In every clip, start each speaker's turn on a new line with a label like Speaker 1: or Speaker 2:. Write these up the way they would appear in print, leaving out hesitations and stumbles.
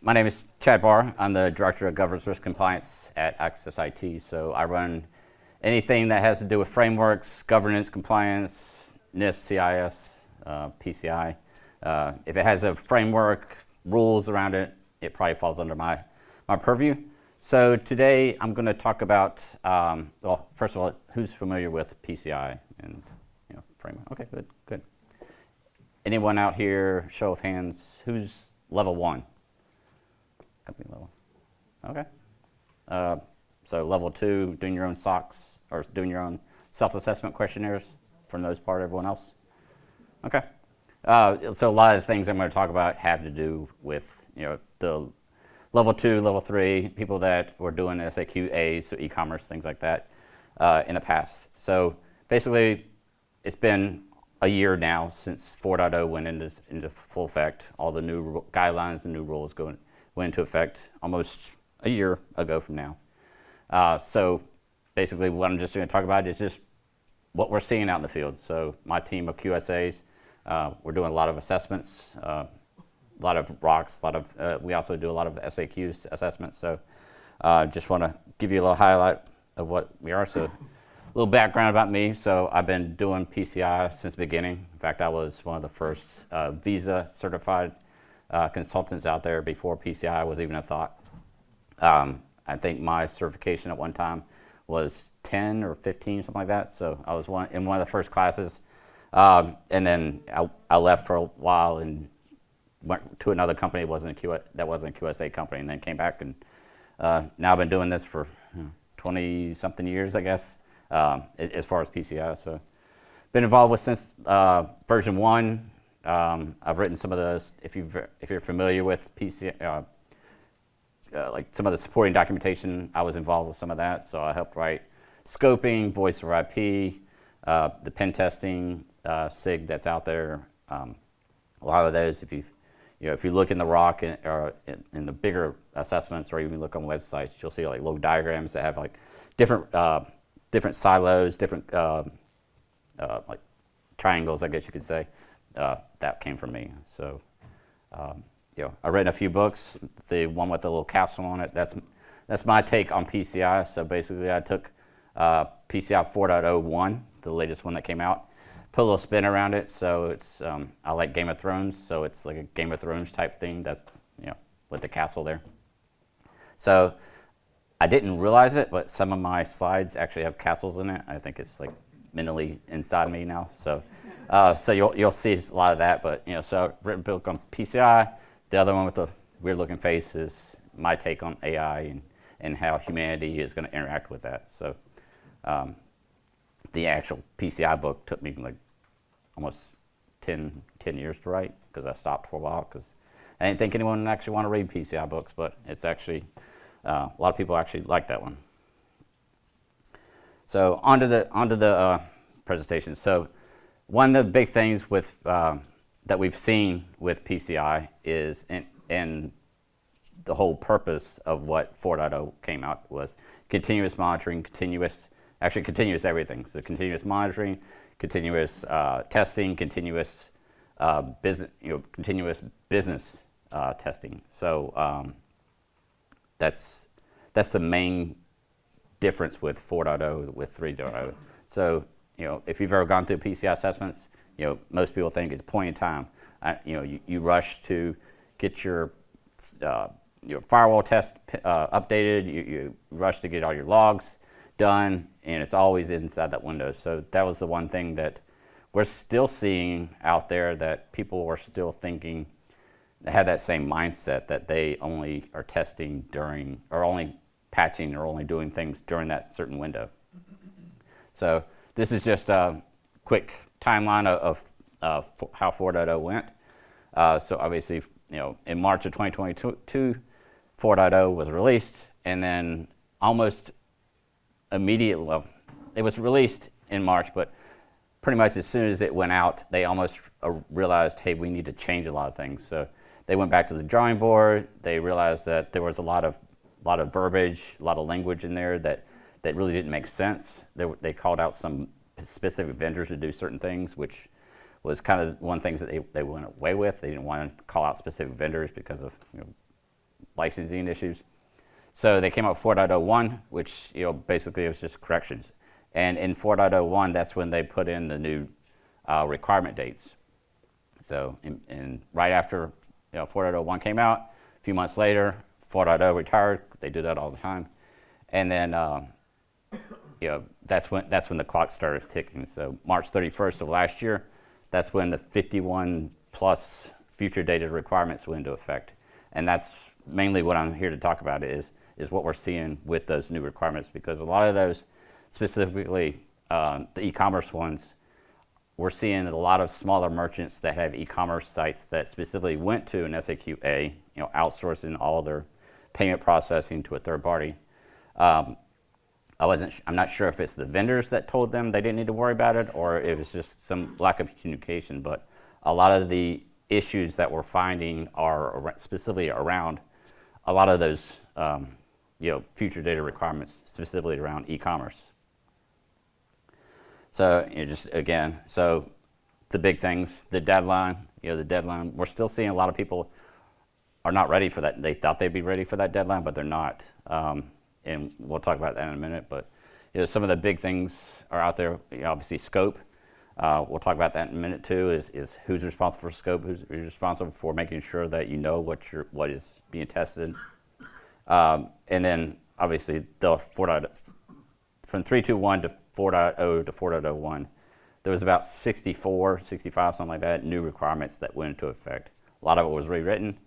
Speaker 1: My name is Chad Barr. I'm the Director of Governance Risk Compliance at AccessIT. So I run anything that has to do with frameworks, governance, compliance, NIST, CIS, PCI. If it has a framework, rules around it, it probably falls under my purview. So today I'm going to talk about, well, first of all, who's familiar with PCI and framework? Okay, good. Anyone out here, show of hands, who's level 1? Company level. Okay. So level 2, doing your own SOCs or doing your own self-assessment questionnaires for the most part, everyone else? Okay. So a lot of the things I'm going to talk about have to do with the level 2, level 3, people that were doing SAQAs, so e-commerce, things like that in the past. So basically, it's been a year now since 4.0 went into full effect. All the new guidelines and new rules went into effect almost a year ago from now. So basically what I'm just going to talk about is just what we're seeing out in the field. So my team of QSAs, we're doing a lot of assessments, a lot of rocks, we also do a lot of SAQ assessments. So just want to give you a little highlight of what we are. So a little background about me. So I've been doing PCI since the beginning. In fact, I was one of the first Visa certified consultants out there before PCI was even a thought. I think my certification at one time was 10 or 15, something like that. So I was in one of the first classes. And then I left for a while and went to another company that wasn't a QSA company, and then came back. And now I've been doing this for 20-something years, I guess, as far as PCI. So been involved with since version 1. I've written some of those. If you're familiar with PCI, like some of the supporting documentation, I was involved with some of that. So I helped write scoping, voice over IP, the pen testing SIG that's out there. A lot of those, if you look in the ROC or in the bigger assessments, or even look on websites, you'll see like little diagrams that have like different silos, different like triangles, I guess you could say. That came from me. So, I've written a few books. The one with the little capsule on it, that's my take on PCI. So basically, I took PCI 4.01, the latest one that came out, put a little spin around it. So it's I like Game of Thrones, so it's like a Game of Thrones type thing. That's with the castle there. So I didn't realize it, but some of my slides actually have castles in it. I think it's like mentally inside me now. So you'll see a lot of that. But so I've written a book on PCI. The other one with the weird looking face is my take on AI and how humanity is going to interact with that. So the actual PCI book took me like almost 10 years to write, because I stopped for a while because I didn't think anyone would actually want to read PCI books, but it's actually a lot of people actually like that one. So onto the presentation. So one of the big things with that we've seen with PCI is, and the whole purpose of what 4.0 came out was continuous monitoring, continuous everything. So continuous monitoring, continuous testing, continuous business testing. So that's the main difference with 4.0 with 3.0. So if you've ever gone through PCI assessments, most people think it's point in time. You rush to get your firewall test updated. You rush to get all your logs done, and it's always inside that window. So that was the one thing that we're still seeing out there, that people are still thinking, they have that same mindset that they only are testing during, or only patching, or only doing things during that certain window. So this is just a quick timeline of how 4.0 went. So obviously, in March of 2022, 4.0 was released, and then almost immediately, well, it was released in March, but pretty much as soon as it went out, they almost realized, hey, we need to change a lot of things. So they went back to the drawing board. They realized that there was a lot of verbiage, a lot of language in there that really didn't make sense. They called out some specific vendors to do certain things, which was kind of one of the things that they went away with. They didn't want to call out specific vendors because of licensing issues. So they came out with 4.01, which basically it was just corrections. And in 4.01, that's when they put in the new requirement dates. So right after 4.01 came out, a few months later, 4.0 retired. They do that all the time. And then that's when the clock started ticking. So March 31st of last year, that's when the 51 plus future dated requirements went into effect. And that's mainly what I'm here to talk about is what we're seeing with those new requirements, because a lot of those, specifically the e-commerce ones, we're seeing a lot of smaller merchants that have e-commerce sites that specifically went to an SAQA, outsourcing all their payment processing to a third party. I'm not sure if it's the vendors that told them they didn't need to worry about it, or it was just some lack of communication. But a lot of the issues that we're finding are specifically around a lot of those future data requirements, specifically around e-commerce. So so the big things, the deadline, we're still seeing a lot of people are not ready for that. They thought they'd be ready for that deadline, but they're not. And we'll talk about that in a minute. But some of the big things are out there. Obviously, scope. We'll talk about that in a minute too. Is who's responsible for scope? Who's responsible for making sure that you know what is being tested? And then obviously the from 3.2.1 to 4.0 to 4.01, there was about 65, something like that, new requirements that went into effect. A lot of it was rewritten,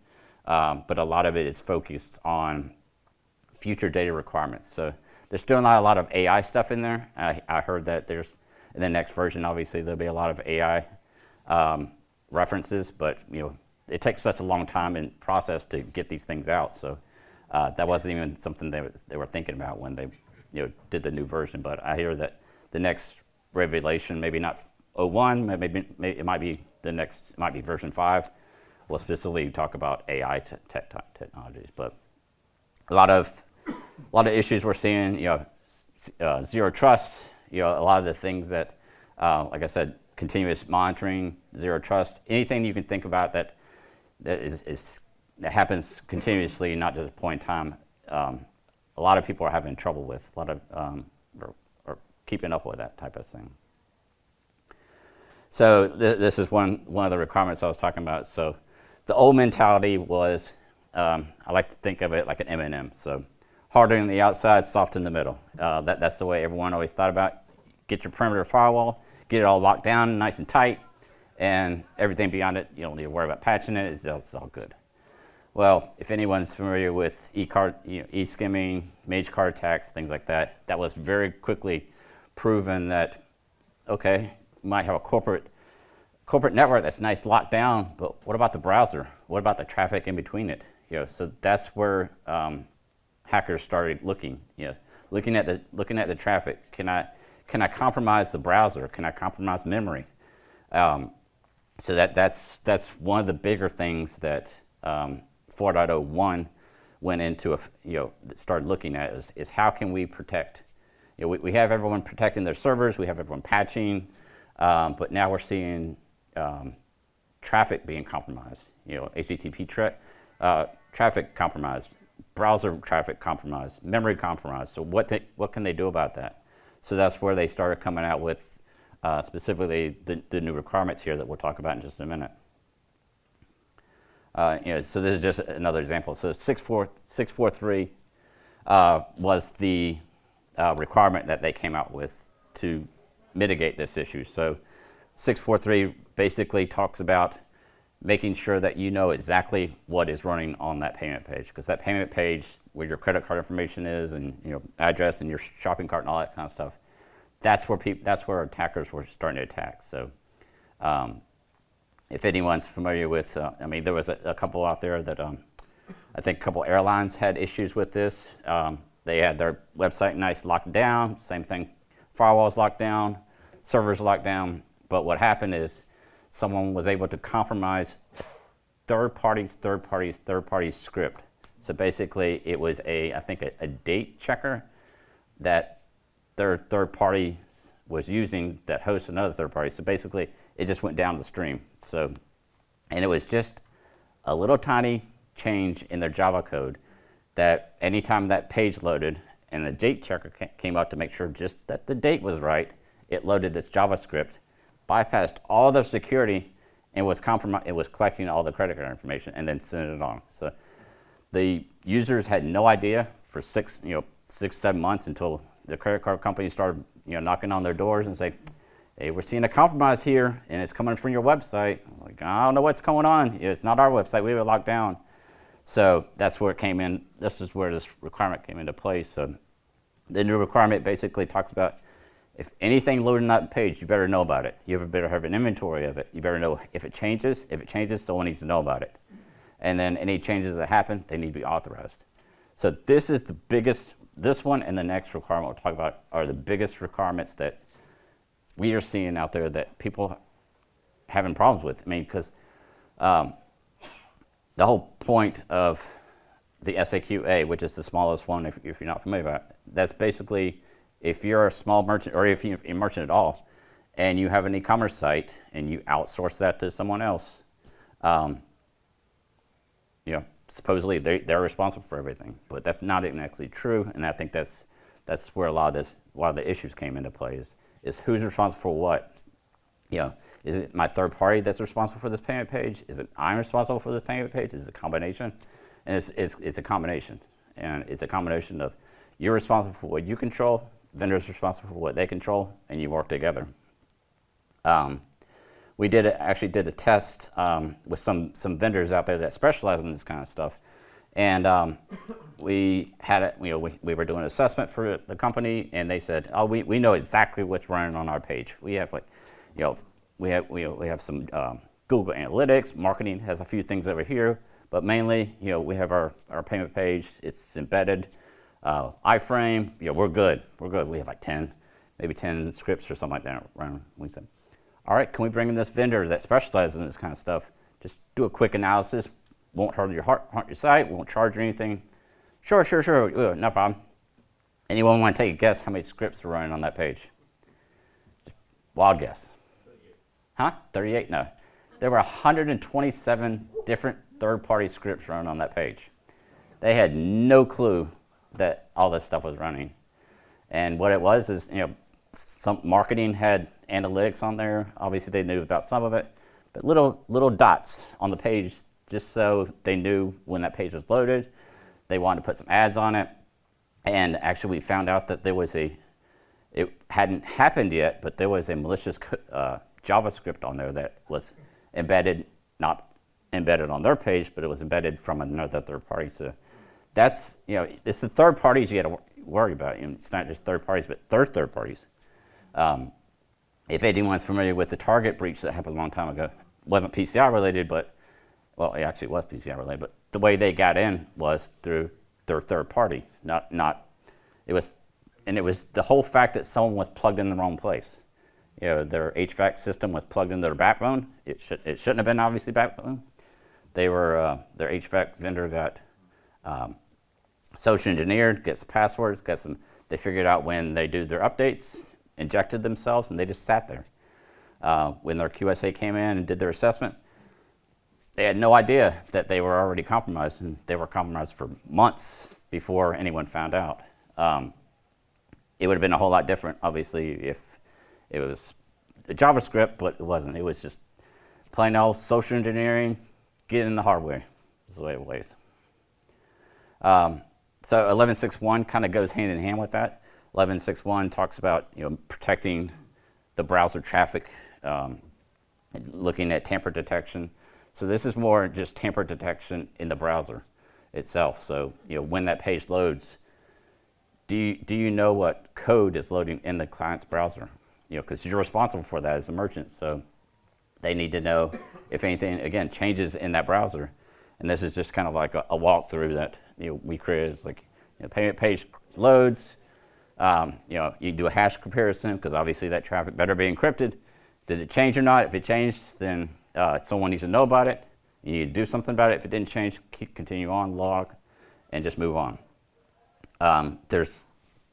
Speaker 1: but a lot of it is focused on future data requirements. So there's still not a lot of AI stuff in there. I heard that there's, in the next version, obviously there'll be a lot of AI references, but it takes such a long time and process to get these things out. So that wasn't even something they were thinking about when they did the new version. But I hear that the next revelation, maybe not 01, maybe it might be version 5, will specifically talk about AI technologies. But a lot of issues we're seeing, zero trust, a lot of the things that, like I said, continuous monitoring, zero trust, anything you can think about that happens continuously, not just a point in time. A lot of people are having trouble with, a lot of are keeping up with that type of thing. So this is one of the requirements I was talking about. So the old mentality was, I like to think of it like an M&M. So harder on the outside, soft in the middle. That's the way everyone always thought about. Get your perimeter firewall, get it all locked down nice and tight, and everything beyond it, you don't need to worry about patching it. It's all good. Well, if anyone's familiar with e-skimming, mage card attacks, things like that, that was very quickly proven that, okay, you might have a corporate network that's nice locked down, but what about the browser? What about the traffic in between it? So that's where hackers started looking at the traffic. Can I compromise the browser? Can I compromise memory? So that's one of the bigger things that 4.01 went into started looking at is how can we protect. We have everyone protecting their servers, we have everyone patching, but now we're seeing traffic being compromised. HTTP traffic compromised, browser traffic compromised, memory compromised. So what can they do about that? So that's where they started coming out with specifically the new requirements here that we'll talk about in just a minute. So this is just another example. So 643 was the requirement that they came out with to mitigate this issue. So 643 basically talks about making sure that you know exactly what is running on that payment page, because that payment page where your credit card information is and address and your shopping cart and all that kind of stuff, that's where attackers were starting to attack. So if anyone's familiar with, there was a couple out there that I think a couple airlines had issues with this. They had their website nice locked down, same thing, firewalls locked down, servers locked down, but what happened is someone was able to compromise third party's script. So basically it was I think a date checker that their third party was using that hosts another third party. So basically it just went down the stream. So, and it was just a little tiny change in their Java code that anytime that page loaded and a date checker came up to make sure just that the date was right, it loaded this JavaScript, bypassed all the security, and was it was collecting all the credit card information and then sending it on. So the users had no idea for 6-7 months until the credit card company started knocking on their doors and say, hey, we're seeing a compromise here, and it's coming from your website. I'm like, I don't know what's going on. It's not our website. We have it locked down. So that's where it came in. This is where this requirement came into play. So the new requirement basically talks about if anything loaded on that page, you better know about it. You better have an inventory of it. You better know if it changes. If it changes, someone needs to know about it. And then any changes that happen, they need to be authorized. So this is the biggest, this one and the next requirement we'll talk about are the biggest requirements that we are seeing out there that people having problems with. I mean, because the whole point of the SAQA, which is the smallest one, if you're not familiar with it, that's basically if you're a small merchant, or if you're a merchant at all, and you have an e-commerce site and you outsource that to someone else, supposedly they're responsible for everything, but that's not actually true. And I think that's where a lot of the issues came into play is who's responsible for what. Is it my third party that's responsible for this payment page? Is it I'm responsible for this payment page? Is it a combination? And it's a combination. And it's a combination of you're responsible for what you control, vendors responsible for what they control, and you work together. We actually did a test with some vendors out there that specialize in this kind of stuff. And we had it, we were doing an assessment for the company, and they said, oh, we know exactly what's running on our page. We have we have some Google Analytics, marketing has a few things over here, but mainly, we have our payment page, it's embedded, iframe, we're good. We have like maybe 10 scripts or something like that running. We said, all right, can we bring in this vendor that specializes in this kind of stuff? Just do a quick analysis, won't hurt your site, won't charge you anything. Sure, no problem. Anyone want to take a guess how many scripts are running on that page? Just wild guess.
Speaker 2: 38.
Speaker 1: Huh? 38? No. There were 127 different third-party scripts running on that page. They had no clue that all this stuff was running. And what it was is, some marketing had analytics on there. Obviously, they knew about some of it, but little dots on the page just so they knew when that page was loaded. They wanted to put some ads on it. And actually, we found out that it hadn't happened yet, but there was a malicious JavaScript on there that was embedded, not embedded on their page, but it was embedded from another third party. So that's, it's the third parties you got to worry about. It's not just third parties, but third parties. If anyone's familiar with the Target breach that happened a long time ago, it wasn't PCI related, but, well, it actually was PCI related, but the way they got in was through their third party, it was the whole fact that someone was plugged in the wrong place. Their HVAC system was plugged into their backbone. It shouldn't have been obviously backbone. They were, their HVAC vendor got social engineered, gets passwords, they figured out when they do their updates, injected themselves, and they just sat there. When their QSA came in and did their assessment, they had no idea that they were already compromised, and they were compromised for months before anyone found out. It would have been a whole lot different, obviously, if it was a JavaScript, but it wasn't. It was just plain old social engineering, get in the hardware, is the way it was. So 11.6.1 kind of goes hand in hand with that. 11.6.1 talks about protecting the browser traffic, looking at tamper detection. So this is more just tamper detection in the browser itself. So when that page loads, do you know what code is loading in the client's browser? Because you're responsible for that as a merchant. So they need to know if anything, again, changes in that browser. And this is just kind of like a walkthrough that we created. It's like payment page loads. You do a hash comparison because obviously that traffic better be encrypted. Did it change or not? If it changed, then someone needs to know about it. You need to do something about it. If it didn't change, continue on, log, and just move on. There's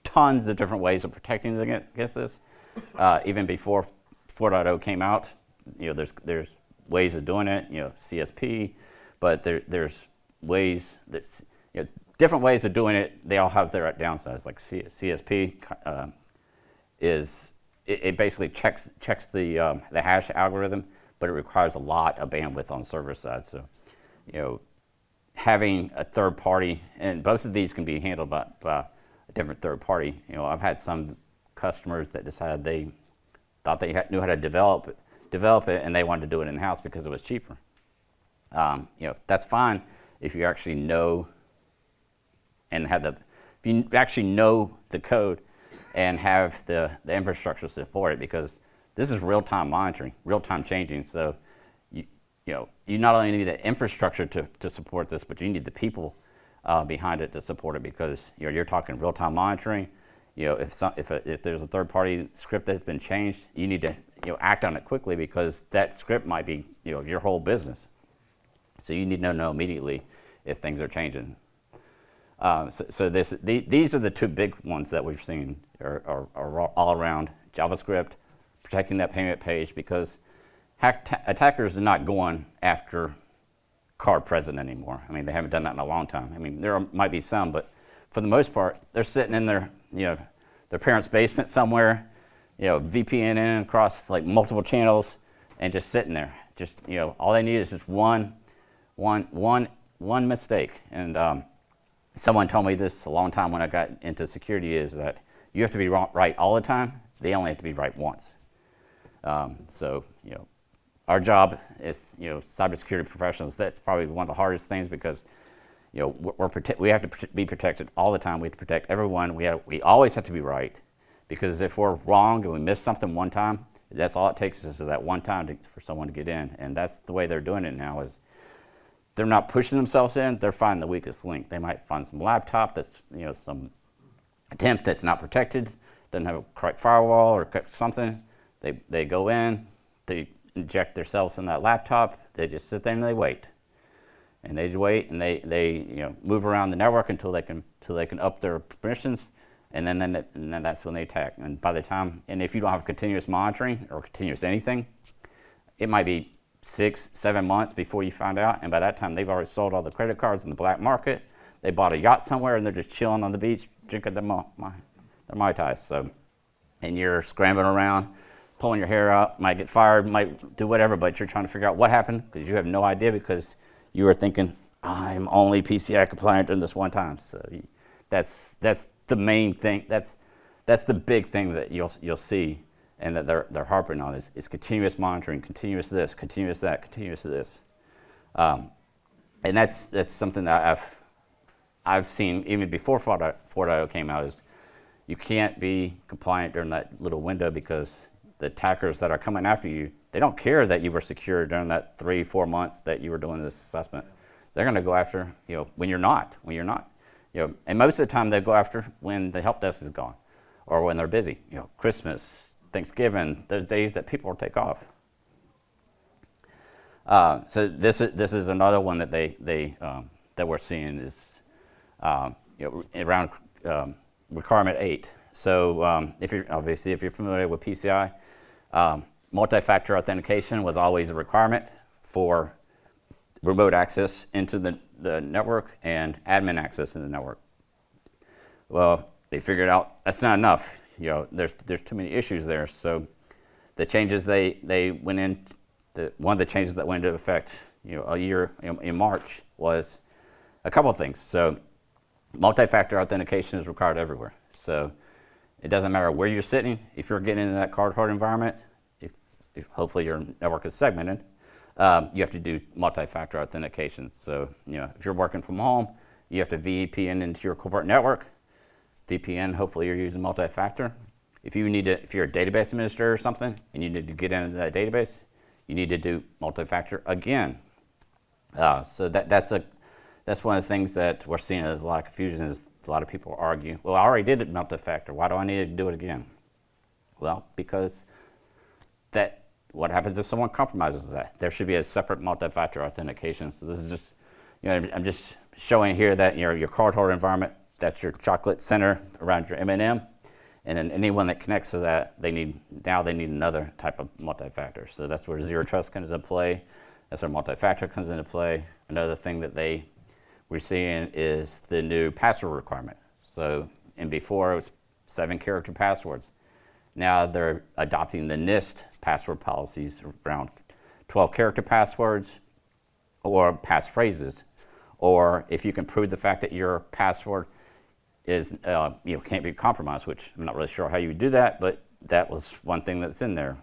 Speaker 1: tons of different ways of protecting against this. Even before 4.0 came out, there's ways of doing it. CSP, but there's ways that, different ways of doing it. They all have their downsides. Like CSP it basically checks the hash algorithm, but it requires a lot of bandwidth on the server side. So, having a third party, and both of these can be handled by a different third party. I've had some customers that decided they thought they knew how to develop it, and they wanted to do it in-house because it was cheaper. That's fine if you actually know and if you actually know the code and have the infrastructure to support it, because this is real-time monitoring, real-time changing. So you not only need the infrastructure to support this, but you need the people behind it to support it, because you're talking real-time monitoring. If there's a third-party script that's been changed, you need to act on it quickly, because that script might be your whole business. So you need to know immediately if things are changing. These are the two big ones that we've seen are all around JavaScript, protecting that payment page, because attackers are not going after card present anymore. I mean, they haven't done that in a long time. I mean, there might be some, but for the most part, they're sitting in their parents' basement somewhere, VPNing across like multiple channels, and just sitting there. Just all they need is just one mistake. And someone told me this a long time when I got into security, is that you have to be right all the time. They only have to be right once. Our job is, cybersecurity professionals, that's probably one of the hardest things, because, we have to be protected all the time. We have to protect everyone. We always have to be right, because if we're wrong and we miss something one time, that's all it takes is that one time for someone to get in. And that's the way they're doing it now, is they're not pushing themselves in. They're finding the weakest link. They might find some laptop that's, some attempt that's not protected, doesn't have a correct firewall or something. They go in, they inject themselves in that laptop. They just sit there and they wait, and they wait, and they move around the network until they can up their permissions, and then that's when they attack. And by the time, and if you don't have continuous monitoring or continuous anything, it might be 6-7 months before you find out, and by that time they've already sold all the credit cards in the black market. They bought a yacht somewhere, and they're just chilling on the beach drinking their Mai Tais. So, and you're scrambling around, pulling your hair out, might get fired, might do whatever, but you're trying to figure out what happened, because you have no idea, because you were thinking, I'm only PCI compliant during this one time. So that's the main thing. That's the big thing that you'll see, and that they're harping on is continuous monitoring, continuous this, continuous that, continuous this. And that's something that I've seen even before 4.0 came out, is you can't be compliant during that little window, because the attackers that are coming after you, they don't care that you were secure during that 3-4 months that you were doing this assessment. They're going to go after when you're not. And most of the time they go after when the help desk is gone, or when they're busy. Christmas, Thanksgiving, those days that people will take off. So this is another one that that we're seeing is around requirement 8. So if you're familiar with PCI, multi-factor authentication was always a requirement for remote access into the network and admin access in the network. Well, they figured out that's not enough. There's too many issues there. So the changes they went in, one of the changes that went into effect, a year in March, was a couple of things. So multi-factor authentication is required everywhere. So it doesn't matter where you're sitting. If you're getting into that card-hard environment, if hopefully your network is segmented, you have to do multi-factor authentication. So if you're working from home, you have to VPN into your corporate network. VPN, hopefully you're using multi-factor. If you're a database administrator or something, and you need to get into that database, you need to do multi-factor again. So that's one of the things that we're seeing as a lot of confusion, is a lot of people argue, well, I already did it multi-factor. Why do I need to do it again? Well, because what happens if someone compromises that? There should be a separate multi-factor authentication. So this is just, I'm just showing here that your cardholder environment, that's your chocolate center around your M&M, and then anyone that connects to that, they need another type of multi-factor. So that's where zero trust comes into play. That's where multi-factor comes into play. Another thing that they we're seeing is the new password requirement. So, and before it was 7-character passwords. Now they're adopting the NIST password policies around 12-character passwords or passphrases, or if you can prove the fact that your password is can't be compromised, which I'm not really sure how you would do that, but that was one thing that's in there.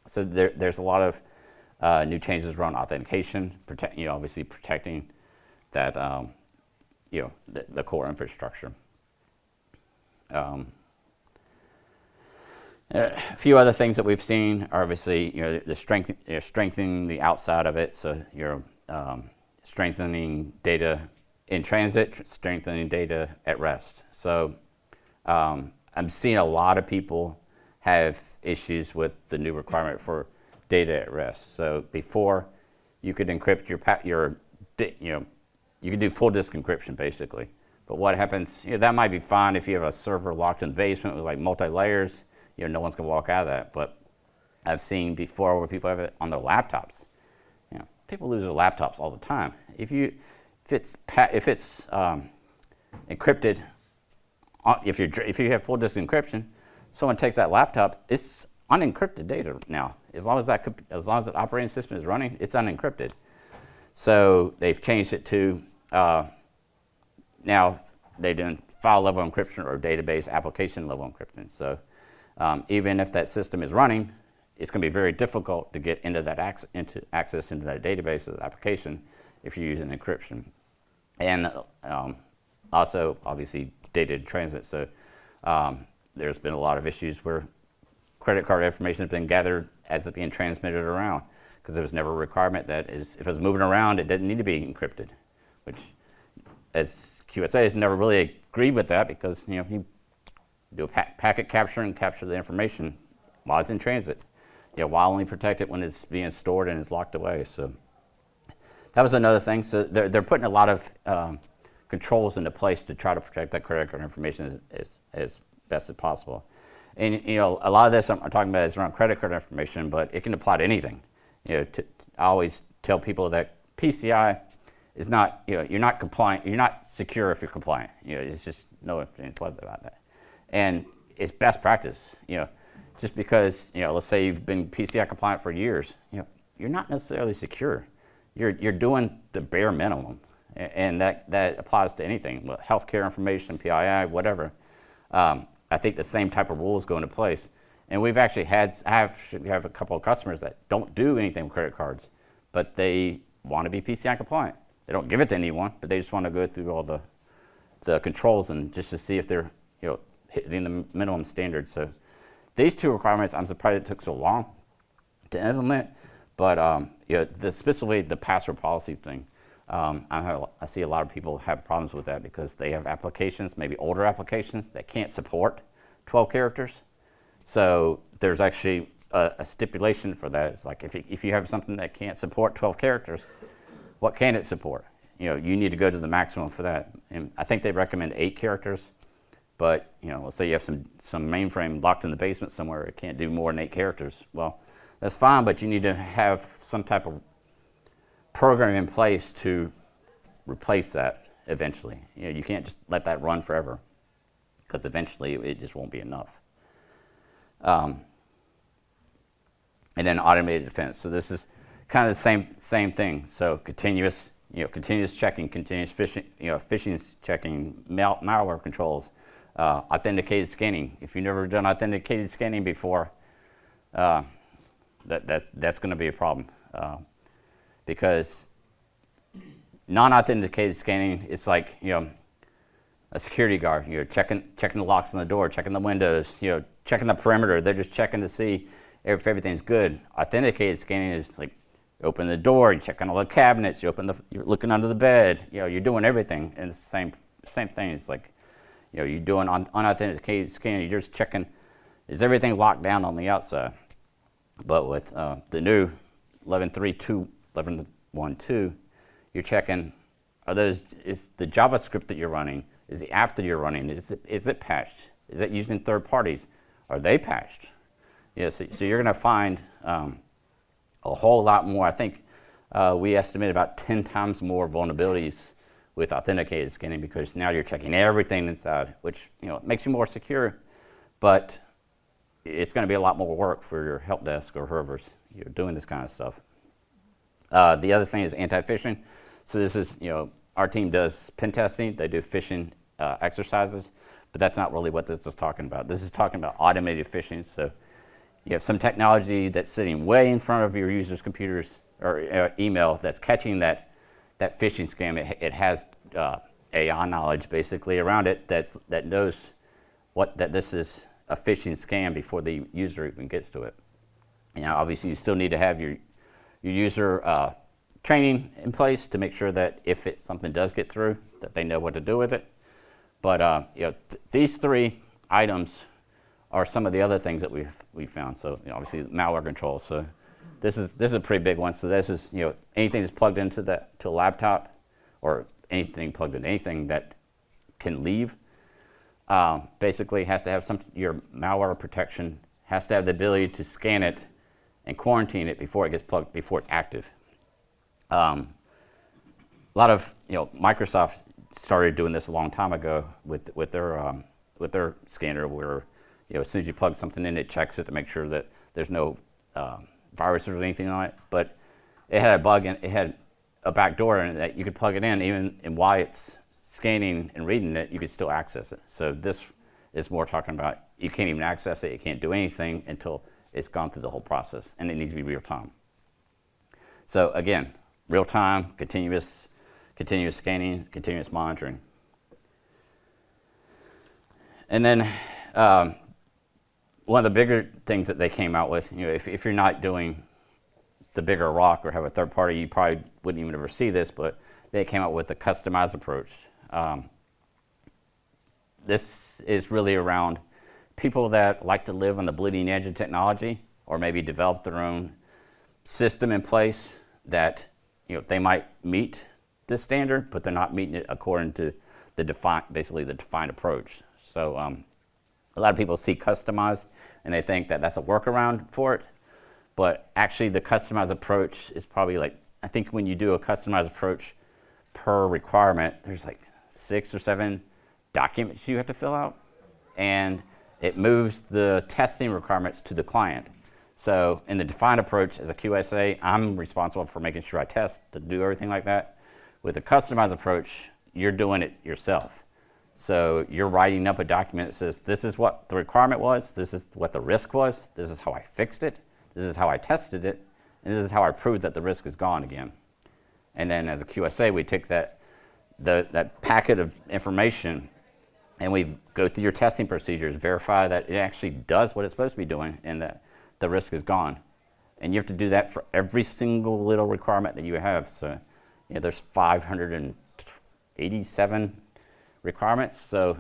Speaker 1: So there's a lot of new changes around authentication, obviously protecting that the core infrastructure. A few other things that we've seen are obviously the strengthening the outside of it, so you're strengthening data in transit, strengthening data at rest. So I'm seeing a lot of people have issues with the new requirement for data at rest. So before, you could encrypt you could do full disk encryption basically. But what happens, that might be fine if you have a server locked in the basement with like multi-layers, no one's gonna walk out of that. But I've seen before where people have it on their laptops. People lose their laptops all the time. If it's encrypted, if you have full disk encryption, someone takes that laptop, it's unencrypted data now. As long as the operating system is running, it's unencrypted. So they've changed it to now they're doing file level encryption or database application level encryption. So even if that system is running, it's going to be very difficult to get into that access into that database or the application if you're using encryption. And also, obviously, data in transit. So there's been a lot of issues where credit card information has been gathered as it's being transmitted around, because there was never a requirement that if it was moving around, it didn't need to be encrypted, which as QSA has never really agreed with that, because you do a packet capture and capture the information while it's in transit. While only protect it when it's being stored and is locked away. So that was another thing. So they're putting a lot of controls into place to try to protect that credit card information as best as possible. And a lot of this I'm talking about is around credit card information, but it can apply to anything. I always tell people that PCI is not, you're not compliant, you're not secure if you're compliant. It's just no ifs, ands, buts about that. And it's best practice. Just because, let's say you've been PCI compliant for years, you're not necessarily secure. You're doing the bare minimum, and that applies to anything, well, healthcare information, PII, whatever. I think the same type of rules go into place. And we've actually we have a couple of customers that don't do anything with credit cards, but they want to be PCI compliant. They don't give it to anyone, but they just want to go through all the controls and just to see if they're hitting the minimum standards. So these two requirements, I'm surprised it took so long to implement, but specifically the password policy thing, I see a lot of people have problems with that because they have applications, maybe older applications, that can't support 12 characters. So there's actually a stipulation for that. It's like if you have something that can't support 12 characters, what can it support? You need to go to the maximum for that. And I think they recommend 8 characters. But let's say you have some mainframe locked in the basement somewhere, it can't do more than 8 characters. Well, that's fine, but you need to have some type of program in place to replace that eventually. You can't just let that run forever, because eventually it just won't be enough. And then automated defense. So this is kind of the same thing. So continuous checking, continuous phishing checking, malware controls. Authenticated scanning. If you've never done authenticated scanning before, that's going to be a problem, because non-authenticated scanning, it's like a security guard. Checking the locks on the door, checking the windows, checking the perimeter. They're just checking to see if everything's good. Authenticated scanning is like you open the door, you check on all the cabinets, you're looking under the bed. You're doing everything, and it's the same thing. It's like you're doing unauthenticated scanning. You're just checking, is everything locked down on the outside? But with the new 11.3.2, you're checking, is the JavaScript that you're running, is the app that you're running, is it patched? Is it using third parties? Are they patched? So you're going to find a whole lot more. I think we estimate about 10 times more vulnerabilities with authenticated scanning, because now you're checking everything inside, which makes you more secure, but it's going to be a lot more work for your help desk or whoever's doing this kind of stuff. The other thing is anti-phishing. So this is, our team does pen testing. They do phishing exercises, but that's not really what this is talking about. This is talking about automated phishing. So you have some technology that's sitting way in front of your users' computers or email that's catching that phishing scam. It has AI knowledge basically around it that knows that this is a phishing scam before the user even gets to it. Obviously you still need to have your user training in place to make sure that if something does get through, that they know what to do with it. But these three items are some of the other things that we've found. So obviously malware control. So this is a pretty big one. So this is anything that's plugged into to a laptop, or anything plugged into anything that can leave. Basically has to have your malware protection has to have the ability to scan it and quarantine it before it gets plugged, before it's active. A lot of Microsoft started doing this a long time ago with their scanner, where as soon as you plug something in, it checks it to make sure that there's no viruses or anything on it. But it had a bug, and it had a back door in it that you could plug it in, even and while it's scanning and reading it, you could still access it. So this is more talking about you can't even access it, you can't do anything until it's gone through the whole process, and it needs to be real time. So again, real time, continuous scanning, continuous monitoring. And then one of the bigger things that they came out with, if you're not doing the bigger rock or have a third party, you probably wouldn't even ever see this, but they came out with a customized approach. This is really around people that like to live on the bleeding edge of technology, or maybe develop their own system in place that they might meet this standard, but they're not meeting it according to the defined approach. So a lot of people see customized and they think that that's a workaround for it, but actually the customized approach is probably I think when you do a customized approach per requirement, there's 6 or 7 documents you have to fill out, and it moves the testing requirements to the client. So in the defined approach, as a QSA, I'm responsible for making sure I test to do everything like that. With a customized approach, you're doing it yourself. So you're writing up a document that says, this is what the requirement was, this is what the risk was, this is how I fixed it, this is how I tested it, and this is how I proved that the risk is gone again. And then as a QSA, we take that packet of information and we go through your testing procedures, verify that it actually does what it's supposed to be doing and that the risk is gone. And you have to do that for every single little requirement that you have. So there's 587 requirements. So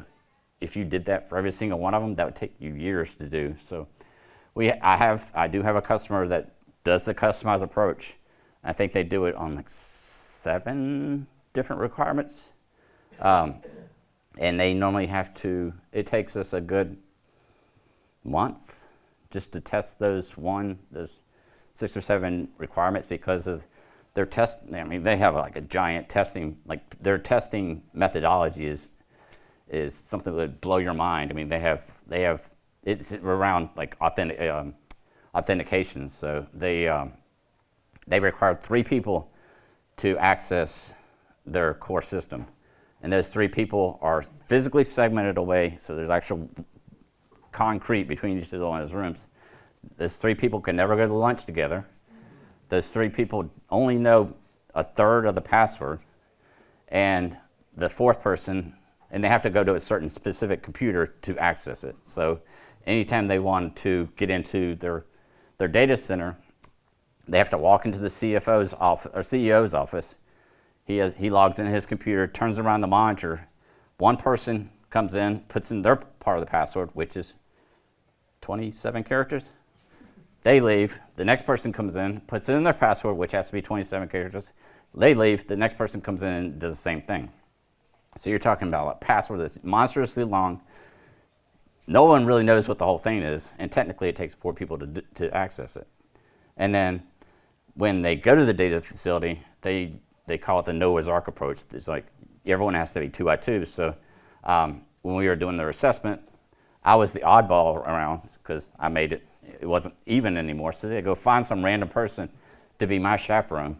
Speaker 1: if you did that for every single one of them, that would take you years to do. So I do have a customer that does the customized approach. I think they do it on 7 different requirements. And they normally it takes us a good month just to test those 6 or 7 requirements, because of their test. They have a giant testing, their testing methodology is something that would blow your mind. They have it's around authentication. So they require 3 people to access their core system. And those 3 people are physically segmented away, so there's actual concrete between each of those rooms. Those 3 people can never go to lunch together. Those 3 people only know a third of the password, and the 4th person, and they have to go to a certain specific computer to access it. So anytime they want to get into their data center, they have to walk into the CFO's office or CEO's office. He logs in his computer, turns around the monitor. One person comes in, puts in their part of the password, which is 27 characters. They leave. The next person comes in, puts in their password, which has to be 27 characters. They leave. The next person comes in and does the same thing. So you're talking about a password that's monstrously long. No one really knows what the whole thing is, and technically it takes 4 people to access it. And then when they go to the data facility, they call it the Noah's Ark approach. It's everyone has to be 2x2. So when we were doing their assessment, I was the oddball around because I made it. It wasn't even anymore. So they go find some random person to be my chaperone.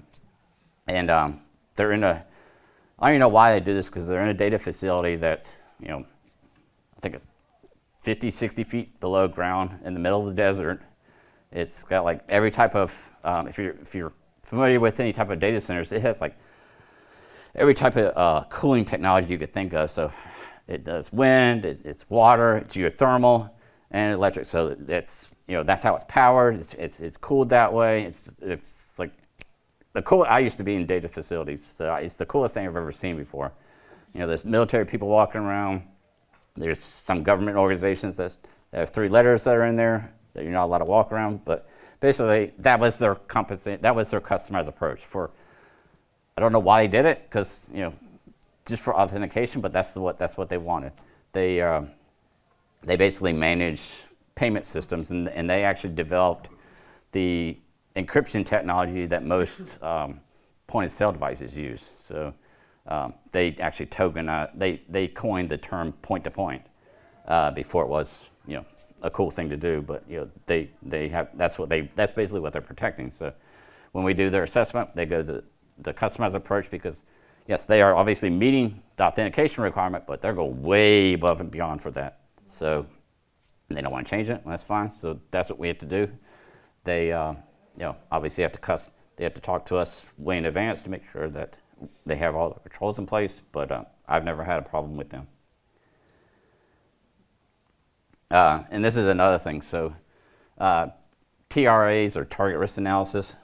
Speaker 1: And they're in a, I don't even know why they do this, because they're in a data facility that's, I think it's 50, 60 feet below ground in the middle of the desert. It's got like every type of, if you're familiar with any type of data centers, it has like every type of cooling technology you could think of. So it does wind, it's water, it's geothermal, and electric. So it's, that's how it's powered. It's cooled that way. It's like the cool. I used to be in data facilities, so it's the coolest thing I've ever seen before. There's military people walking around. There's some government organizations that have 3 letters that are in there that you're not allowed to walk around. But basically, that was their customized approach for. I don't know why they did it, because just for authentication, but that's what they wanted. They basically manage payment systems, and they actually developed the encryption technology that most point of sale devices use. So they actually they coined the term point to point before it was a cool thing to do. But they have that's basically what they're protecting. So when we do their assessment, they go the customized approach, because yes, they are obviously meeting the authentication requirement, but they're going way above and beyond for that. So they don't want to change it. Well, that's fine. So that's what we have to do. They obviously they have to talk to us way in advance to make sure that they have all the controls in place, but I've never had a problem with them. And this is another thing. So TRAs, or target risk analysis.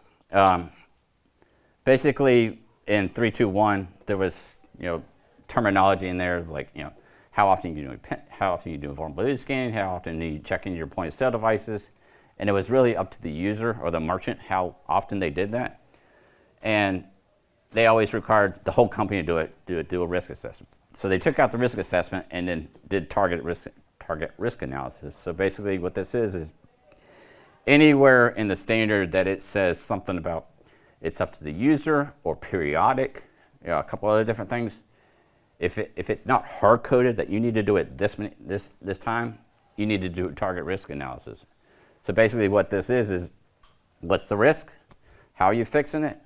Speaker 1: Basically, in 321, there was terminology in there, like how often you do vulnerability scanning, how often you checking your point of sale devices, and it was really up to the user or the merchant how often they did that, and they always required the whole company to do a risk assessment. So they took out the risk assessment and then did target risk analysis. So basically, what this is anywhere in the standard that it says something about it's up to the user or periodic, a couple other different things. If it's not hard coded that you need to do it this time, you need to do target risk analysis. So basically, what this is what's the risk? How are you fixing it?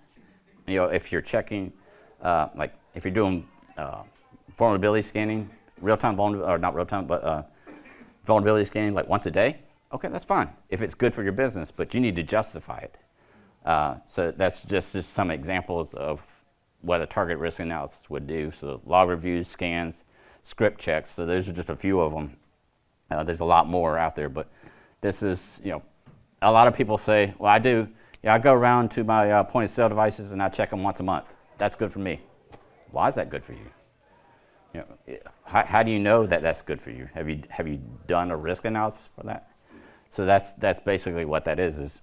Speaker 1: If you're checking, like if you're doing vulnerability scanning, vulnerability scanning like once a day, okay, that's fine. If it's good for your business, but you need to justify it. So that's just some examples of what a target risk analysis would do. So log reviews, scans, script checks. So those are just a few of them. There's a lot more out there, but this is, a lot of people say, well, I do. I go around to my point of sale devices and I check them once a month. That's good for me. Why is that good for you? How do you know that that's good for you? Have you done a risk analysis for that? So that's basically what that is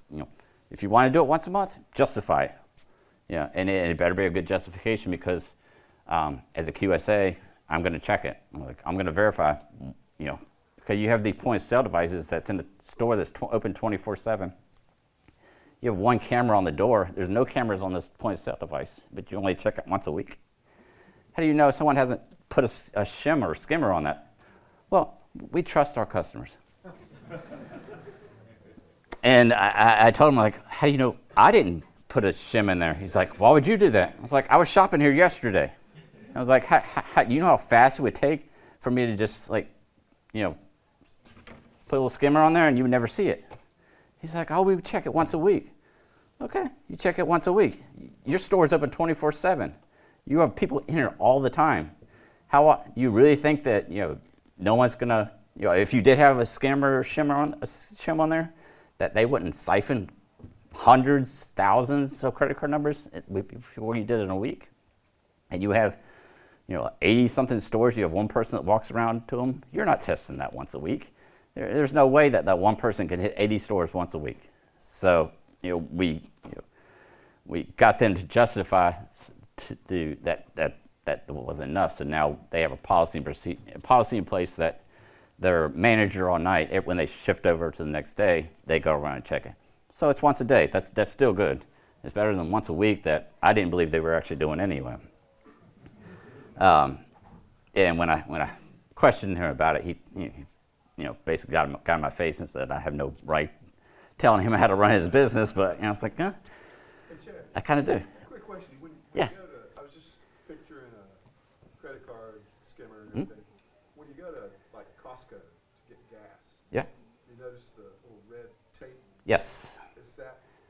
Speaker 1: if you want to do it once a month, justify it. And it better be a good justification, because as a QSA, I'm going to check it. I'm going to verify, because you have these point of sale devices that's in the store that's open 24/7. You have one camera on the door. There's no cameras on this point of sale device, but you only check it once a week. How do you know someone hasn't put a shim or skimmer on that? Well, we trust our customers. And I told him, how do you know I didn't put a shim in there? He's like, why would you do that? I was like, I was shopping here yesterday. I was like, you know how fast it would take for me to just put a little skimmer on there and you would never see it? He's like, we would check it once a week. Okay, you check it once a week. Your store's open 24/7. You have people in here all the time. How you really think that no one's gonna if you did have a skimmer or shim on there, that they wouldn't siphon hundreds, thousands of credit card numbers before you did it in a week? And you have 80-something stores, you have one person that walks around to them. You're not testing that once a week. There's no way that one person can hit 80 stores once a week. So we got them to justify to do that wasn't enough. So now they have a policy in place that their manager all night, when they shift over to the next day, they go around and check it. So it's once a day. That's still good. It's better than once a week that I didn't believe they were actually doing anyway. And when I questioned him about it, he basically got in my face and said I have no right telling him how to run his business. But I was like,
Speaker 2: Hey, Chad,
Speaker 1: I kind of do.
Speaker 2: quick question. When
Speaker 1: Yeah.
Speaker 2: you go to, I was just picturing a credit card skimmer and everything. When you go to like Costco to get gas,
Speaker 1: Yeah.
Speaker 2: you notice the little red tape.
Speaker 1: Yes.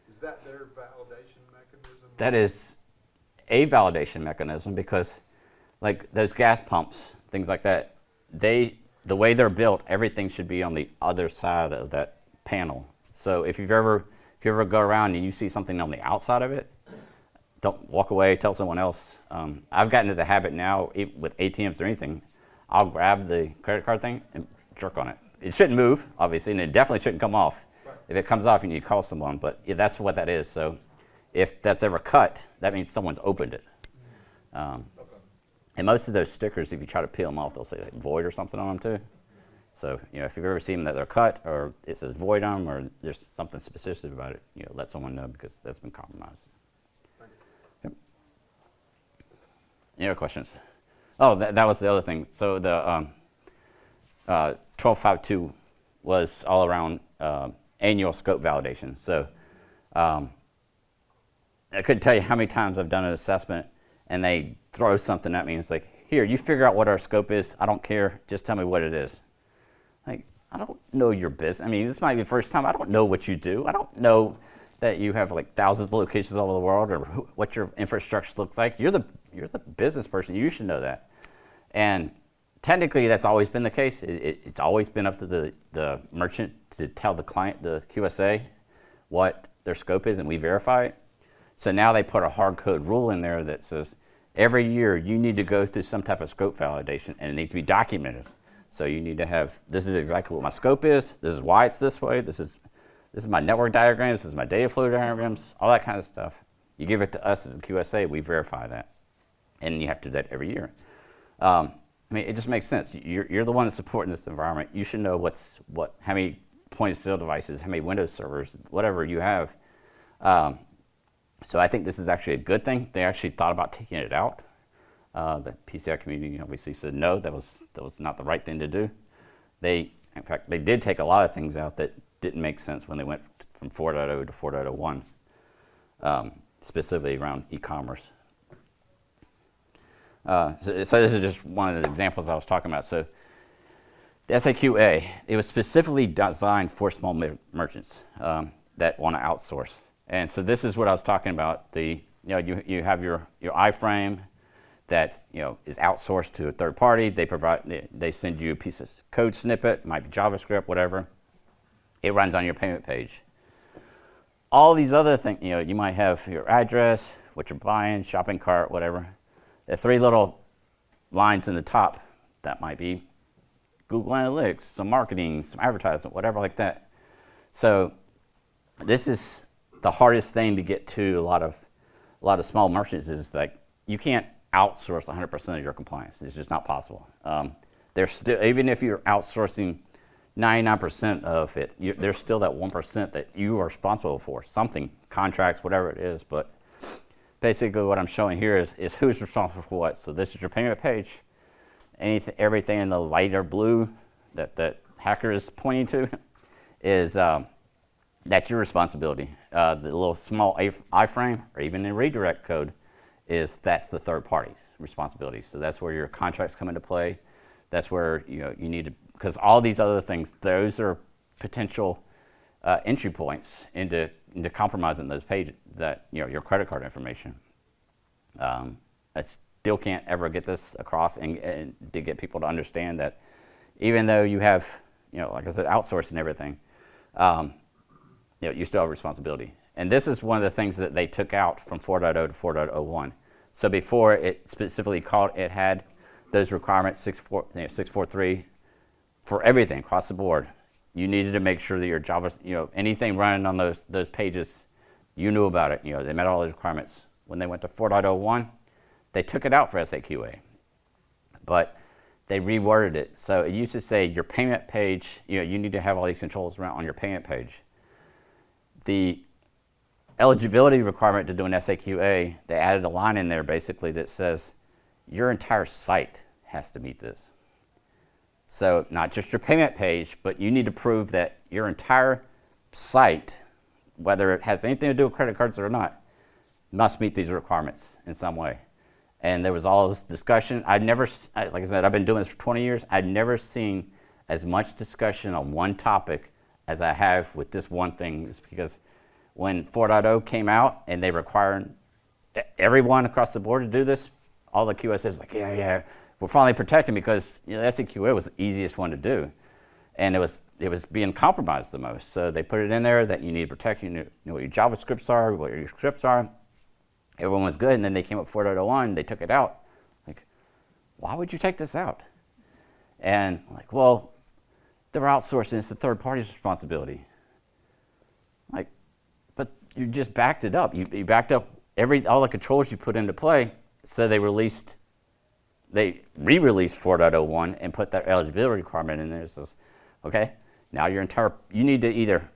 Speaker 2: Is that their validation mechanism?
Speaker 1: That is a validation mechanism because, like those gas pumps, things like that, the way they're built, everything should be on the other side of that panel. So if you ever go around and you see something on the outside of it, don't walk away. Tell someone else. I've gotten into the habit now, even with ATMs or anything, I'll grab the credit card thing and jerk on it. It shouldn't move, obviously, and it definitely shouldn't come off.
Speaker 2: Right.
Speaker 1: If it comes off, you need to call someone. But yeah, that's what that is. So if that's ever cut, that means someone's opened it.
Speaker 2: Okay.
Speaker 1: And most of those stickers, if you try to peel them off, they'll say like void or something on them too. So if you've ever seen them that they're cut or it says void on them or there's something specific about it, let someone know because that's been compromised.
Speaker 2: Thank you.
Speaker 1: Yep. Any other questions? Oh, that was the other thing. So the 1252 was all around annual scope validation. So I couldn't tell you how many times I've done an assessment and they throw something at me and it's like, here, you figure out what our scope is. I don't care. Just tell me what it is. Like, I don't know your business. I mean, this might be the first time. I don't know what you do. I don't know that you have like thousands of locations all over the world or what your infrastructure looks like. You're the business person. You should know that. And technically, that's always been the case. It's always been up to the merchant to tell the client, the QSA, what their scope is, and we verify it. So now they put a hard code rule in there that says every year you need to go through some type of scope validation, and it needs to be documented. So you need to have, this is exactly what my scope is, this is why it's this way, this is my network diagrams, this is my data flow diagrams, all that kind of stuff. You give it to us as a QSA, we verify that. And you have to do that every year. I mean, it just makes sense. You're the one that's supporting this environment. You should know how many point-of-sale devices, how many Windows servers, whatever you have. So I think this is actually a good thing. They actually thought about taking it out. The PCI community obviously said no, that was not the right thing to do. In fact, they did take a lot of things out that didn't make sense when they went from 4.0 to 4.01, specifically around e-commerce. So this is just one of the examples I was talking about. So the SAQA, it was specifically designed for small merchants that want to outsource. And so this is what I was talking about. You have your iframe that is outsourced to a third party. They send you a piece of code snippet, might be JavaScript, whatever. It runs on your payment page. All these other things, you might have your address, what you're buying, shopping cart, whatever. The three little lines in the top, that might be Google Analytics, some marketing, some advertising, whatever like that. So this is the hardest thing to get to a lot of small merchants is like you can't outsource 100% of your compliance. It's just not possible. There's still, even if you're outsourcing 99% of it, there's still that 1% that you are responsible for, something, contracts, whatever it is. But basically what I'm showing here is who's responsible for what. So this is your payment page. Everything in the lighter blue that hacker is pointing to is that's your responsibility. The little small iframe or even in redirect code that's the third party's responsibility. So that's where your contracts come into play. That's where you need to, because all these other things, those are potential entry points into compromising those pages, that your credit card information. I still can't ever get this across and to get people to understand that even though you have, like I said, outsourcing everything, you still have responsibility. And this is one of the things that they took out from 4.0 to 4.01. So before it specifically it had those requirements, 643, for everything across the board. You needed to make sure that your Java, anything running on those pages, you knew about it. They met all those requirements. When they went to 4.01, they took it out for SAQA, but they reworded it. So it used to say your payment page, you need to have all these controls around on your payment page. The eligibility requirement to do an SAQA, they added a line in there basically that says your entire site has to meet this. So not just your payment page, but you need to prove that your entire site, whether it has anything to do with credit cards or not, must meet these requirements in some way. And there was all this discussion. Like I said, I've been doing this for 20 years. I've never seen as much discussion on one topic as I have with this one thing. It's because when 4.0 came out and they required everyone across the board to do this, all the QSs like, yeah, we're finally protecting because the SEQA was the easiest one to do. And it was being compromised the most. So they put it in there that you need protection, you know what your JavaScripts are, what your scripts are. Everyone was good, and then they came up 4.01, they took it out. Like, why would you take this out? And like, well, they're outsourcing, it's the third party's responsibility. Like, but you just backed it up. You backed up all the controls you put into play, so they re-released 4.01 and put that eligibility requirement in there. It says, okay, now you need to either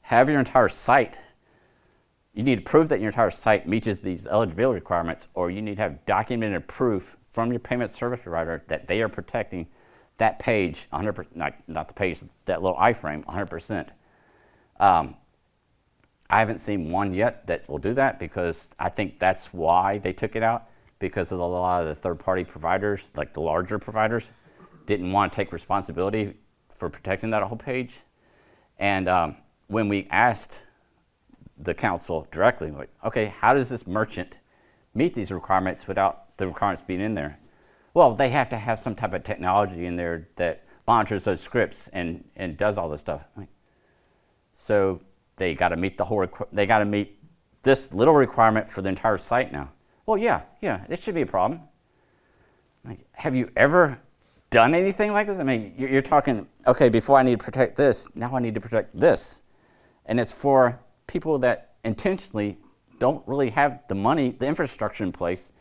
Speaker 1: have your entire site, you need to prove that your entire site meets these eligibility requirements, or you need to have documented proof from your payment service provider that they are protecting that page 100%, not the page, that little iframe 100%. I haven't seen one yet that will do that, because I think that's why they took it out, because of a lot of the third-party providers, like the larger providers, didn't want to take responsibility for protecting that whole page. And when we asked the council directly, like, okay, how does this merchant meet these requirements without the requirements being in there? Well, they have to have some type of technology in there that monitors those scripts and does all this stuff. Like, so they got to meet they got to meet this little requirement for the entire site now. Well, yeah, it should be a problem. Like, have you ever done anything like this? I mean, you're talking, okay, before I need to protect this, now I need to protect this. And it's for people that intentionally don't really have the money, the infrastructure in place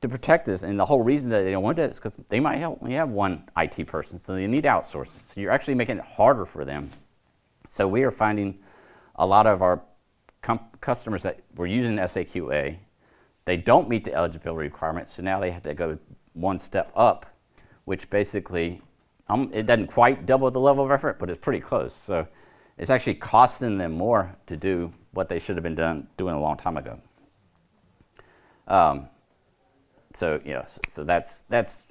Speaker 1: to protect this. And the whole reason that they don't want it is because they might only have one IT person, so they need outsources. So you're actually making it harder for them. So we are finding a lot of our customers that were using SAQA, they don't meet the eligibility requirements, so now they have to go one step up, which basically, it doesn't quite double the level of effort, but it's pretty close. So it's actually costing them more to do what they should have been doing a long time ago. So that's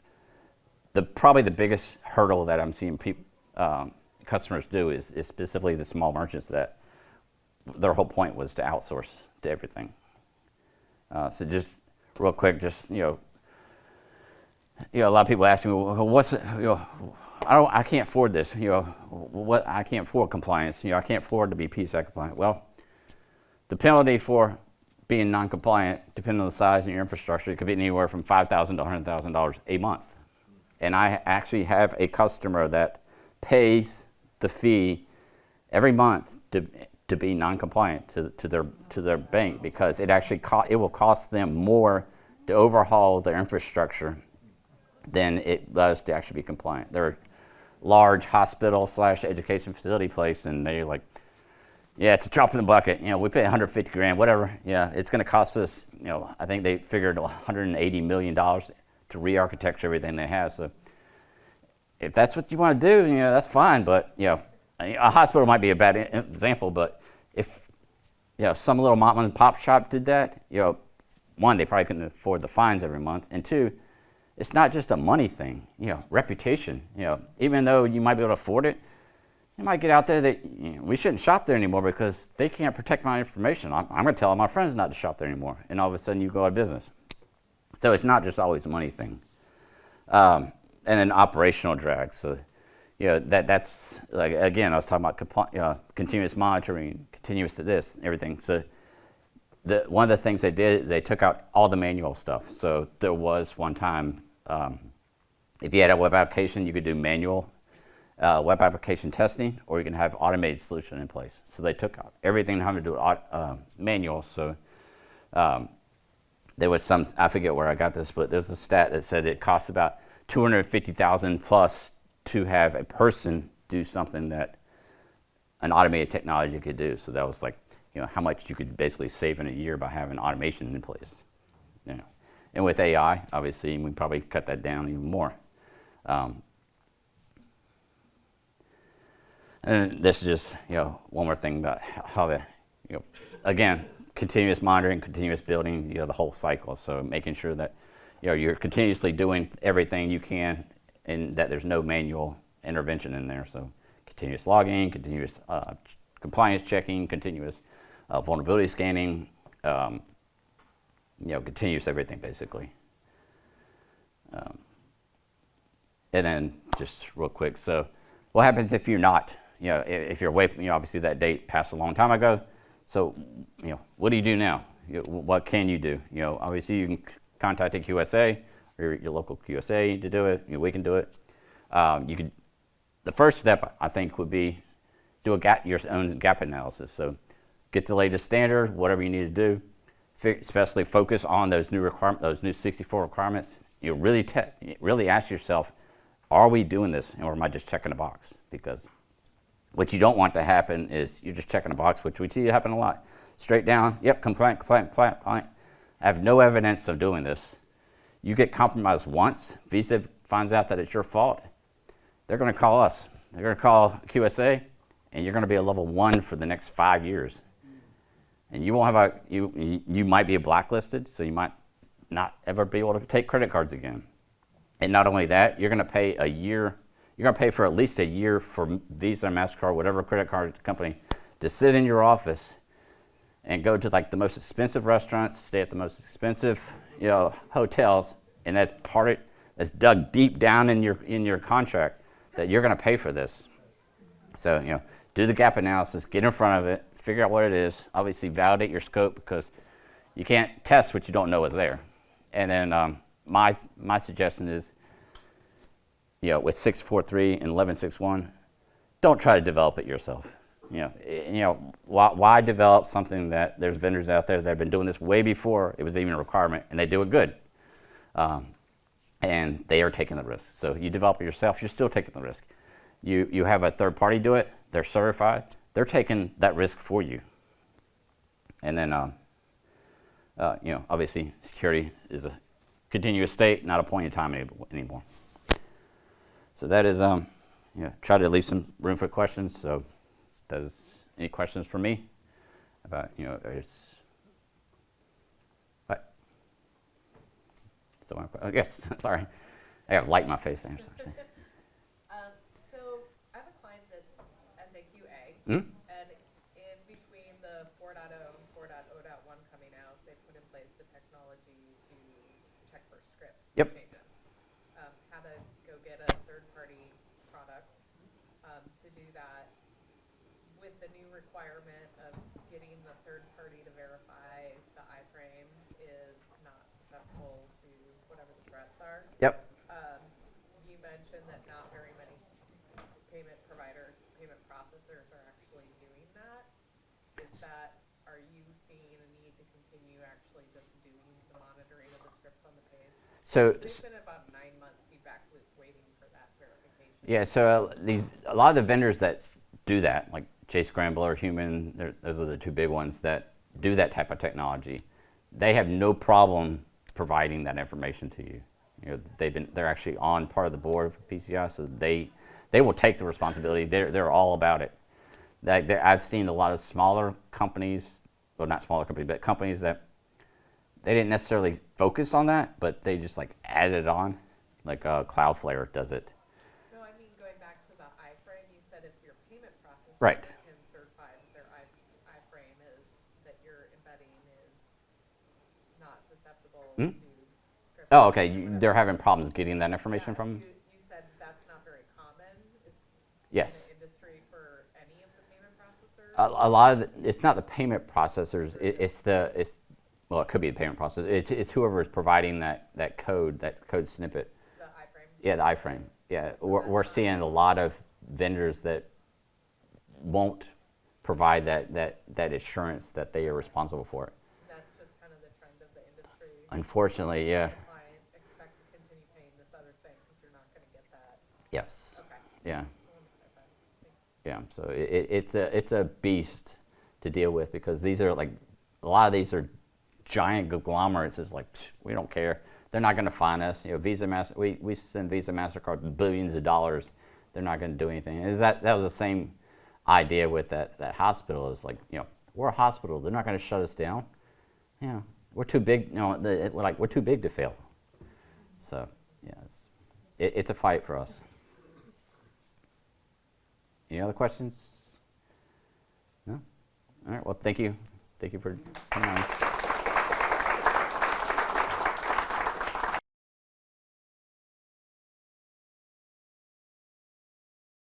Speaker 1: probably the biggest hurdle that I'm seeing customers do is specifically the small merchants that their whole point was to outsource to everything. So just real quick, a lot of people ask me, well, what's it, I can't afford this. I can't afford compliance. I can't afford to be PCI compliant. Well, the penalty for being non-compliant, depending on the size of your infrastructure, it could be anywhere from $5,000 to $100,000 a month. And I actually have a customer that pays the fee every month to be non-compliant to their bank, because it actually it will cost them more to overhaul their infrastructure than it does to actually be compliant. They're a large hospital/education facility place, and they're like, yeah, it's a drop in the bucket. We pay $150,000, whatever. Yeah, it's going to cost us. I think they figured $180 million to re-architect everything they have. So if that's what you want to do, that's fine. But a hospital might be a bad example. But if some little mom and pop shop did that, one, they probably couldn't afford the fines every month, and two, it's not just a money thing. Reputation. Even though you might be able to afford it, you might get out there that we shouldn't shop there anymore because they can't protect my information. I'm going to tell all my friends not to shop there anymore, and all of a sudden you go out of business. So it's not just always a money thing. And then operational drag. So, that's like, again, I was talking about continuous monitoring, continuous to this, everything. So one of the things they did, they took out all the manual stuff. So there was one time, if you had a web application, you could do manual web application testing, or you can have automated solution in place. So they took out everything having to do manual. So there was some, I forget where I got this, but there's a stat that said it costs about $250,000 plus to have a person do something that an automated technology could do. So that was like, how much you could basically save in a year by having automation in place. And with AI, obviously, we probably cut that down even more. And this is just, one more thing about how the, again, continuous monitoring, continuous building, the whole cycle. So making sure that, you're continuously doing everything you can and that there's no manual intervention in there. So continuous logging, continuous compliance checking, continuous vulnerability scanning, continuous everything basically. And then just real quick, so what happens if you're not, if you're away, obviously that date passed a long time ago. So, what do you do now? What can you do? Obviously you can contact a QSA or your local QSA to do it. We can do it. The first step I think would be do your own gap analysis. So get the latest standard, whatever you need to do, especially focus on those new requirements, those new 64 requirements. Really ask yourself, are we doing this or am I just checking a box? Because what you don't want to happen is you're just checking a box, which we see happen a lot. Straight down, yep, compliant. I have no evidence of doing this. You get compromised once, Visa finds out that it's your fault, they're going to call us. They're going to call QSA, and you're going to be a level 1 for the next 5 years. And you won't have you might be blacklisted, so you might not ever be able to take credit cards again. And not only that, you're going to pay a year. You're going to pay for at least a year for Visa, MasterCard, whatever credit card company, to sit in your office and go to like the most expensive restaurants, stay at the most expensive, hotels, and that's dug deep down in your contract that you're going to pay for this. So, do the gap analysis, get in front of it, figure out what it is. Obviously, validate your scope because you can't test what you don't know is there. And then my suggestion is, with 643 and 1161, don't try to develop it yourself. Why develop something that there's vendors out there that have been doing this way before it was even a requirement, and they do it good, and they are taking the risk. So you develop it yourself, you're still taking the risk. You have a third party do it, they're certified, they're taking that risk for you. And then, obviously, security is a continuous state, not a point in time anymore. So that is, try to leave some room for questions. So, any questions for me about, what? So, yes, sorry. I got light in my face there. Sorry.
Speaker 3: So I have a client that's SAQA,
Speaker 1: Hmm?
Speaker 3: and in between the 4.0 and 4.0.1 coming out, they put in place the technology to check for script
Speaker 1: Yep.
Speaker 3: changes. How to go get a third-party product to do that with the new requirement of getting the third party to verify the iframe is not susceptible to whatever the threats are.
Speaker 1: Yep.
Speaker 3: You mentioned that not very many payment providers, payment processors are actually doing that. Are you seeing a need to continue actually just doing the monitoring of the scripts on the page?
Speaker 1: So.
Speaker 3: There's been about 9 month feedback loop waiting for that verification.
Speaker 1: Yeah, so a lot of the vendors that do that, like JScrambler, Human, those are the two big ones that do that type of technology. They have no problem providing that information to you. They're actually on part of the board of PCI, so they will take the responsibility. They're all about it. I've seen a lot of smaller companies, well, not smaller companies, but companies that they didn't necessarily focus on that, but they just like added it on, like Cloudflare does it.
Speaker 3: No, I mean going back to the iframe, you said if your payment processor
Speaker 1: Right.
Speaker 3: can certify that their iframe is, that your embedding is not susceptible to script.
Speaker 1: Oh, okay. They're having problems getting that information from them?
Speaker 3: You said that's not very common
Speaker 1: Yes.
Speaker 3: in the industry for any of the payment processors?
Speaker 1: A lot of it's not the payment processors. Well, it could be the payment processor. It's whoever is providing that code snippet.
Speaker 3: The iframe?
Speaker 1: Yeah, the iframe. Yeah, we're seeing a lot of vendors that won't provide that assurance that they are responsible for it.
Speaker 3: That's just kind of the trend of the industry.
Speaker 1: Unfortunately, yeah.
Speaker 3: The client expect to continue paying this other thing because you're not going to get that.
Speaker 1: Yes.
Speaker 3: Okay.
Speaker 1: Yeah.
Speaker 3: I wanted to clarify. Thanks.
Speaker 1: Yeah. So it's a beast to deal with because these are like a lot of these are giant conglomerates is like, we don't care. They're not going to fine us. You know, we send Visa, MasterCard billions of dollars. They're not going to do anything. That was the same idea with that hospital. Is like, you know, we're a hospital. They're not going to shut us down. You know, we're too big. You know, we're too big to fail. So yeah, it's a fight for us. Any other questions? No? All right. Well, thank you. Thank you for coming on.